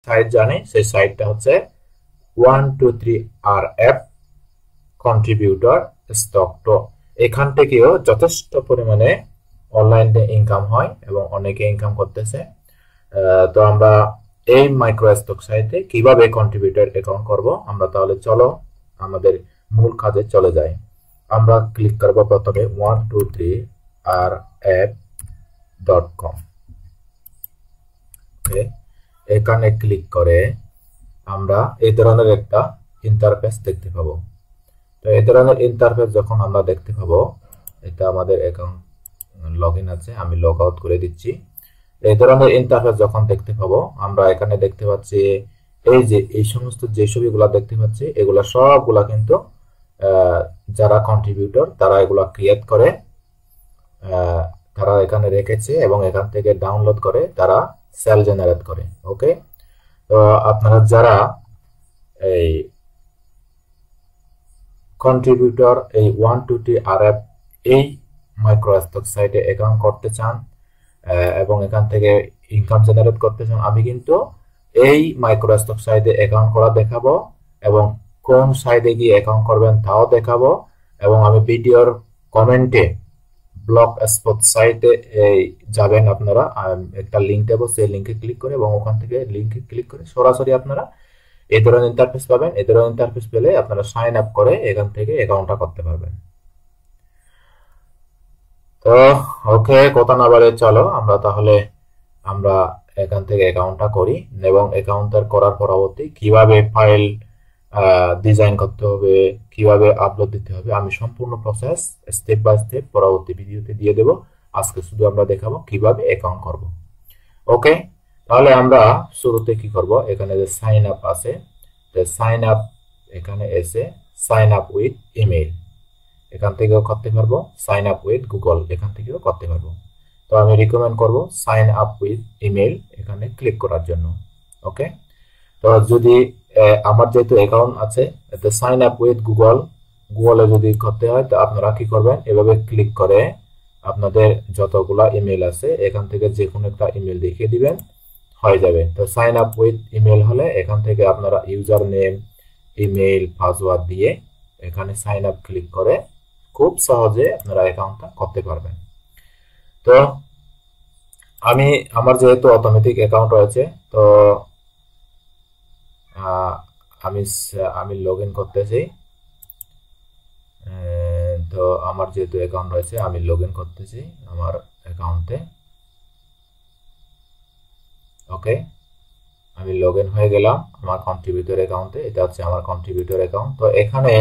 Site জানি, সেই সাইটটা হচ্ছে 123RF কন্ট্রিবিউটর স্টক। এখান থেকেও যথেষ্ট পরিমাণে অনলাইনে ইনকাম হয় এবং অনেকে ইনকাম করতেছে। তো আমরা এই মাইক্রো স্টক সাইটে কিভাবে কন্ট্রিবিউটর অ্যাকাউন্ট করব, আমরা তাহলে চলো আমাদের মূল কাজে চলে যাই। আমরা ক্লিক করব প্রথমে 123rf.com। এখানে ক্লিক করে আমরা এই ধরনের একটা ইন্টারফেস দেখতে পাবো। তো এই ধরনের ইন্টারফেস যখন আমরা দেখতে পাবো, এটা আমাদের অ্যাকাউন্ট লগইন আছে, আমি লগ আউট করে দিচ্ছি। এই ধরনের ইন্টারফেস যখন দেখতে পাবো, আমরা এখানে দেখতে পাচ্ছি এই যে এই সমস্ত যে ছবিগুলো দেখতে পাচ্ছি, এগুলা সবগুলা কিন্তু যারা কন্ট্রিবিউটর তারা এগুলা ক্রিয়েট করে তারা এখানে রেখেছে এবং এখান থেকে ডাউনলোড করে তারা সেল জেনারেট করে। ওকে, তো আপনারা যারা এই কন্ট্রিবিউটর এই 123RF এই মাইক্রো স্টক সাইটে অ্যাকাউন্ট করতে চান এবং এখান থেকে ইনকাম জেনারেট করতে চান, আমি কিন্তু এই মাইক্রো স্টক সাইটে অ্যাকাউন্ট করা দেখাবো এবং কোন সাইটে গিয়ে অ্যাকাউন্ট করবেন তাও দেখাবো। এবং আমি ভিডিওর কমেন্টে ব্লক স্পট সাইটে যাবেন, আপনারা একটা লিঙ্ক দেবো, সেই লিঙ্কে ক্লিক করে এবং ওখান থেকে লিঙ্কে ক্লিক করে সরাসরি আপনারা এই ধরনের ইন্টারফেস পাবেন। এই ধরনের ইন্টারফেস পেলে আপনারা সাইন আপ করে এখান থেকে অ্যাকাউন্টটা করতে পারবেন। তো ওকে, কথা না বলে চলো আমরা তাহলে আমরা এখান থেকে অ্যাকাউন্টটা করি এবং অ্যাকাউন্টটা করার পরবর্তী কিভাবে ফাইল ডিজাইন করতে হবে, কিভাবে আপলোড দিতে হবে, আমি সম্পূর্ণ প্রসেস স্টেপ বাই স্টেপ পরবর্তী ভিডিওতে দিয়ে দেব। আজকে শুধু আমরা দেখাবো কিভাবে অ্যাকাউন্ট করব। ওকে, তাহলে আমরা শুরুতে কি করব, এখানে যে সাইন আপ আছে, সাইন আপ এখানে এসে সাইন আপ উইথ ইমেইল এখান থেকেও করতে পারবো, সাইন আপ উইথ গুগল এখান থেকেও করতে পারবো। তো আমি রিকমেন্ড করব সাইন আপ উইথ ইমেইল এখানে ক্লিক করার জন্য। ওকে, তো যদি আমার যেহেতু অ্যাকাউন্ট আছে, এতে সাইন আপ উইথ গুগলে যদি করতে হয় তো আপনারা কি করবেন, এভাবে ক্লিক করে আপনাদের যতগুলা ইমেল আছে এখান থেকে যে কোনো একটা ইমেল দেখিয়ে দিবেন, হয়ে যাবে। তো সাইন আপ উইথ ইমেল হলে এখান থেকে আপনারা ইউজার নেম, ইমেল, পাসওয়ার্ড দিয়ে এখানে সাইন আপ ক্লিক করে খুব সহজে আপনারা অ্যাকাউন্টটা করতে পারবেন। তো আমার যেহেতু অটোমেটিক অ্যাকাউন্ট রয়েছে, তো আমি লগ ইন করতেছি। তো আমার যেহেতু অ্যাকাউন্ট রয়েছে আমি লগ ইন করতেছি আমার অ্যাকাউন্টে। ওকে, আমি লগ ইন হয়ে গেলাম আমার কন্ট্রিবিউটর অ্যাকাউন্টে। এটা হচ্ছে আমার কন্ট্রিবিউটর অ্যাকাউন্ট। তো এখানে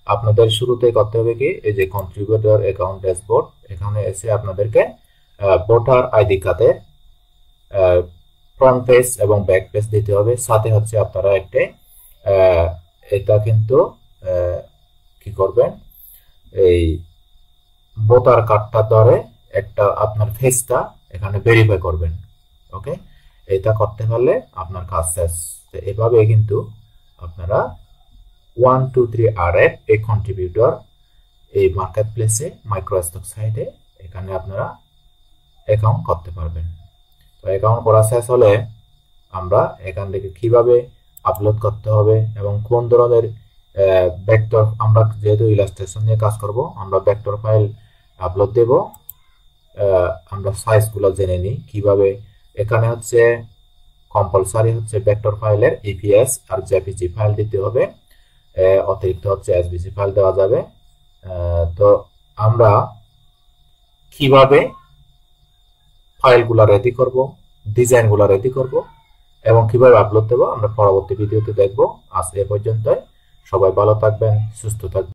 আপনাদের শুরুতে করতে হবে কি, এই যে কন্ট্রিবিউটর অ্যাকাউন্ট ড্যাশবোর্ড, এখানে এসে আপনাদেরকে ভোটার আইডি কার্ডের ফ্রন্ট পেজ এবং ব্যাক পেজ দিতে হবে। সাথে হচ্ছে আপনারা একটা এটা কিন্তু কি করবেন, এই ভোটার কার্ডটা ধরে একটা আপনার ফেসটা এখানে ভেরিফাই করবেন। ওকে, এটা করতে পারলে আপনার কাজ শেষ। এভাবে কিন্তু আপনারা 123RF এই কন্ট্রিবিউটর এই মার্কেট প্লেসে মাইক্রো স্টক সাইটে এখানে আপনারা অ্যাকাউন্ট করতে পারবেন। তো অ্যাকাউন্ট করা শেষ হলে আমরা এখান থেকে কিভাবে আপলোড করতে হবে এবং কোন ধরনের ভেক্টর, আমরা যেহেতু ইলাস্ট্রেশন নিয়ে কাজ করব, আমরা ভেক্টর ফাইল আপলোড দেব। আমরা সাইজগুলো জেনে নিই কিভাবে। এখানে হচ্ছে কম্পালসারি হচ্ছে ভেক্টর ফাইলের ইপিএস আর জেপিজি ফাইল দিতে হবে, অতিরিক্ত হচ্ছে এসভিজি ফাইল দেওয়া যাবে। তো আমরা কিভাবে ফাইলগুলো রেডি করব, ডিজাইনগুলো রেডি করব এবং কিভাবে আপলোড দেব আমরা পরবর্তী ভিডিওতে দেখব। আজ এ পর্যন্তই, সবাই ভালো থাকবেন, সুস্থ থাকবেন।